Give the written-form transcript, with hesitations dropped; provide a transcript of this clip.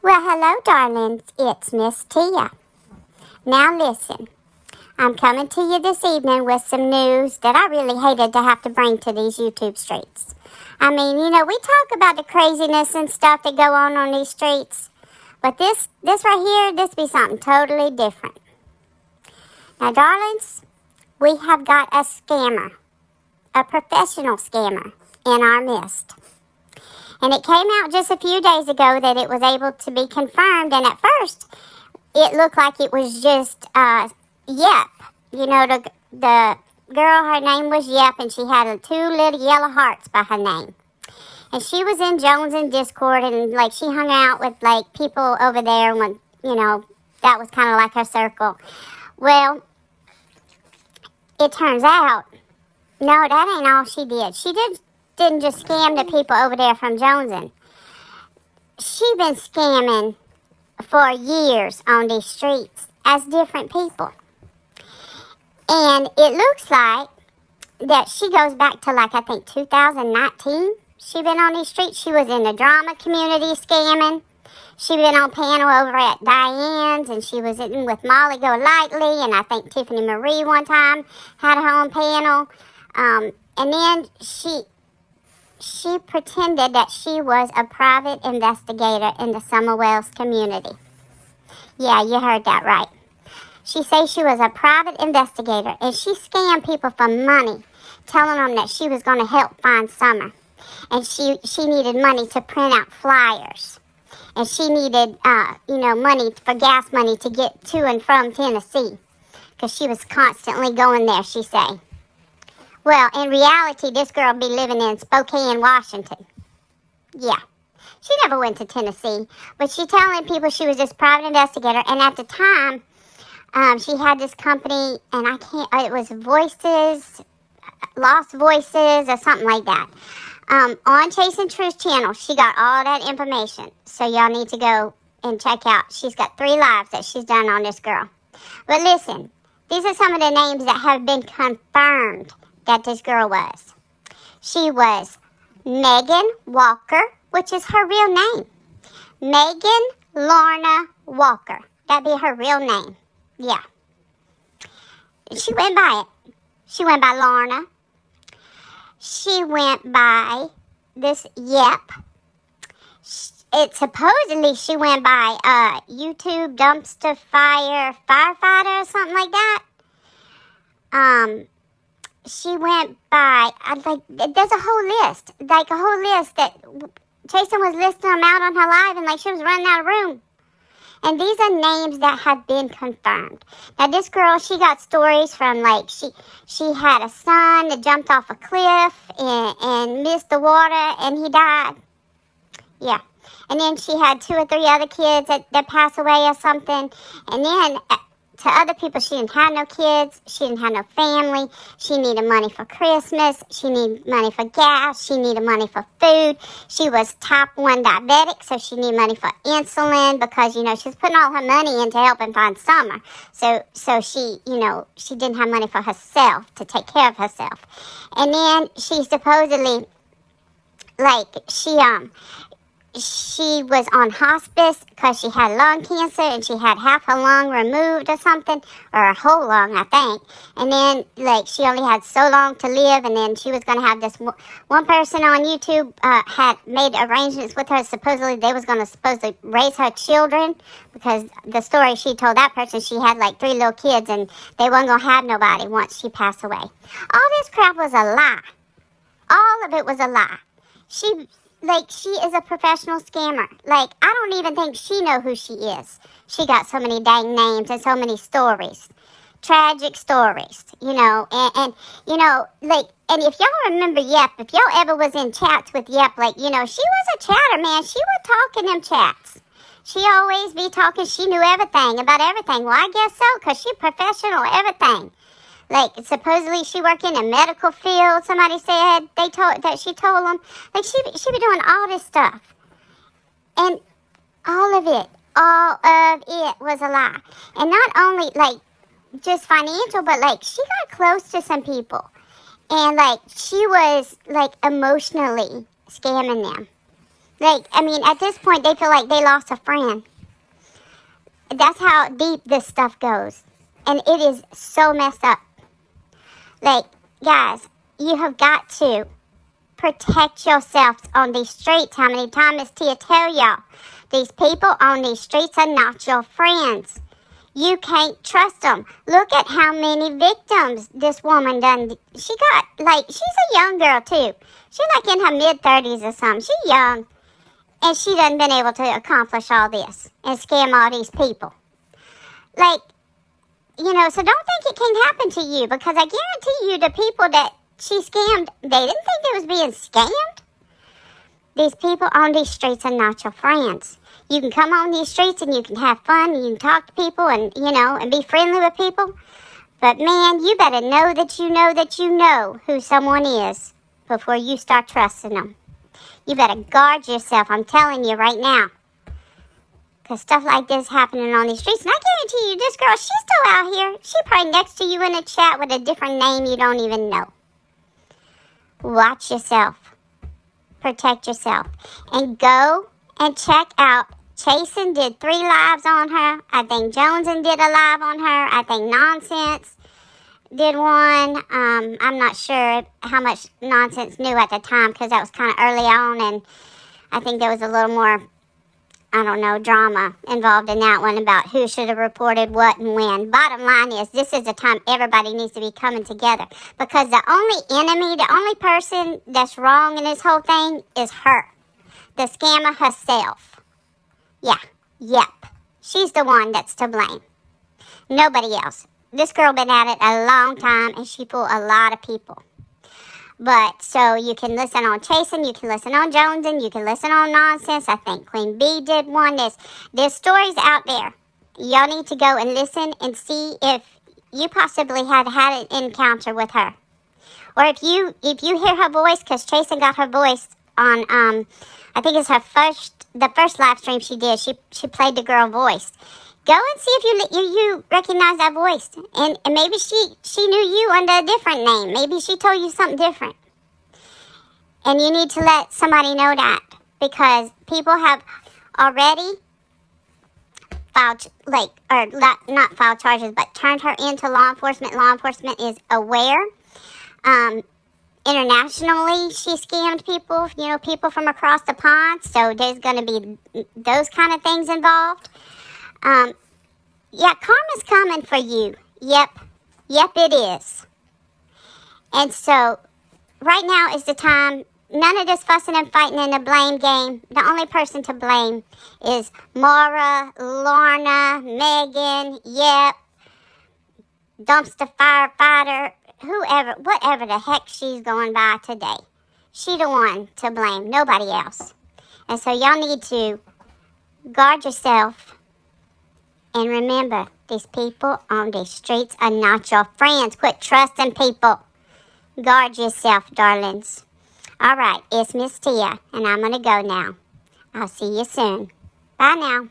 Well, hello, darlings. It's Miss Tia. Now, listen. I'm coming to you this evening with some news that I really hated to have to bring to these YouTube streets. I mean, we talk about the craziness and stuff that go on these streets, but this right here, this be something totally different. Now, darlings, we have got a scammer, a professional scammer, in our midst. And it came out just a few days ago that it was able to be confirmed, and at first, it looked like it was just Yep. The girl, her name was Yep, and she had two little yellow hearts by her name. And she was in Jones and Discord, and, she hung out with, people over there when, that was kind of like her circle. Well, it turns out, no, that ain't all she did. She didn't just scam the people over there from Jonesin. She been scamming for years on these streets as different people. And it looks like that she goes back to, I think 2019. She been on these streets. She was in the drama community scamming. She been on panel over at Diane's, and she was in with Molly Golightly, and I think Tiffany Marie one time had her own panel. And then she pretended that she was a private investigator in the Summer Wells community. Yeah, you heard that right. She says she was a private investigator, and she scammed people for money, telling them that she was going to help find Summer. And she needed money to print out flyers. And she needed, money for gas money to get to and from Tennessee, because she was constantly going there, she say. Well, in reality, this girl be living in Spokane, Washington. Yeah. She never went to Tennessee, but she telling people she was this private investigator, and at the time, she had this company, and it was Voices, Lost Voices, or something like that. On Chasing Truth channel, she got all that information, so y'all need to go and check out. She's got 3 lives that she's done on this girl. But listen, these are some of the names that have been confirmed that this girl was. She was Megan Walker, which is her real name. Megan Lorna Walker. That'd be her real name. Yeah. She went by it. She went by Lorna. She went by this Yep. Supposedly she went by YouTube Dumpster Fire Firefighter or something like that. She went by, there's a whole list. A whole list that Jason was listing them out on her live, and she was running out of room. And these are names that have been confirmed. Now, this girl, she got stories from, she had a son that jumped off a cliff and missed the water, and he died. Yeah. And then she had 2 or 3 other kids that passed away or something. And then to other people, she didn't have no kids. She didn't have no family. She needed money for Christmas. She needed money for gas. She needed money for food. She was type 1 diabetic, so she needed money for insulin because, she's putting all her money into helping find Summer. So she, she didn't have money for herself to take care of herself. And then she supposedly, she was on hospice because she had lung cancer, and she had half her lung removed or something, or a whole lung, I think. And then, she only had so long to live, and then she was going to have this one person on YouTube had made arrangements with her. Supposedly, they was going to supposedly raise her children, because the story she told that person, she had 3 little kids, and they wasn't going to have nobody once she passed away. All this crap was a lie. All of it was a lie. She is a professional scammer. I don't even think she know who she is. She got so many dang names and so many stories. Tragic stories, and if y'all remember Yep, if y'all ever was in chats with Yep, she was a chatter, man. She would talk in them chats. She always be talking. She knew everything about everything. Well, I guess so, because she professional, everything. Supposedly she worked in the medical field. Somebody said she told them. She be doing all this stuff. And all of it was a lie. And not only, just financial, but, she got close to some people. And, she was, emotionally scamming them. Like, I mean, at this point, they feel like they lost a friend. That's how deep this stuff goes. And it is so messed up. Like, guys, you have got to protect yourselves on these streets. How many times does Tia tell y'all? These people on these streets are not your friends. You can't trust them. Look at how many victims this woman done. She got, like, she's a young girl, too. She's like in her mid-30s or something. She's young. And she done been able to accomplish all this and scam all these people. Like, you know, so don't think it can happen to you, because I guarantee you the people that she scammed, they didn't think they was being scammed. These people on these streets are not your friends. You can come on these streets and you can have fun and you can talk to people and, you know, and be friendly with people. But, man, you better know that you know that you know who someone is before you start trusting them. You better guard yourself, I'm telling you right now. Because stuff like this happening on these streets. And I guarantee you, this girl, she's still out here. She's probably next to you in a chat with a different name you don't even know. Watch yourself. Protect yourself. And go and check out. Chasen did 3 lives on her. I think Joneson did a live on her. I think Nonsense did one. I'm not sure how much Nonsense knew at the time, because that was kind of early on, and I think there was a little more, I don't know, drama involved in that one about who should have reported what and when. Bottom line is, this is the time everybody needs to be coming together, because the only enemy, the only person that's wrong in this whole thing is her, the scammer herself. Yeah, yep. She's the one that's to blame. Nobody else. This girl been at it a long time, and she fooled a lot of people. But, so you can listen on Chasen, you can listen on Joneson, you can listen on Nonsense. I think Queen Bee did one. There's stories out there. Y'all need to go and listen and see if you possibly had an encounter with her. Or if you hear her voice, because Chasen got her voice on, I think it's the first live stream she did. She played the girl voice. Go and see if you recognize that voice. And maybe she knew you under a different name. Maybe she told you something different. And you need to let somebody know that. Because people have already filed, not filed charges, but turned her into law enforcement. Law enforcement is aware. Internationally, she scammed people, people from across the pond. So there's going to be those kind of things involved. Yeah, karma's coming for you. Yep, it is. And so, right now is the time. None of this fussing and fighting in the blame game. The only person to blame is Maura, Lorna, Megan, Yep, Dumpster Firefighter, whoever, whatever the heck she's going by today. She the one to blame, nobody else. And so y'all need to guard yourself. And remember, these people on these streets are not your friends. Quit trusting people. Guard yourself, darlings. All right, it's Miss Tia, and I'm going to go now. I'll see you soon. Bye now.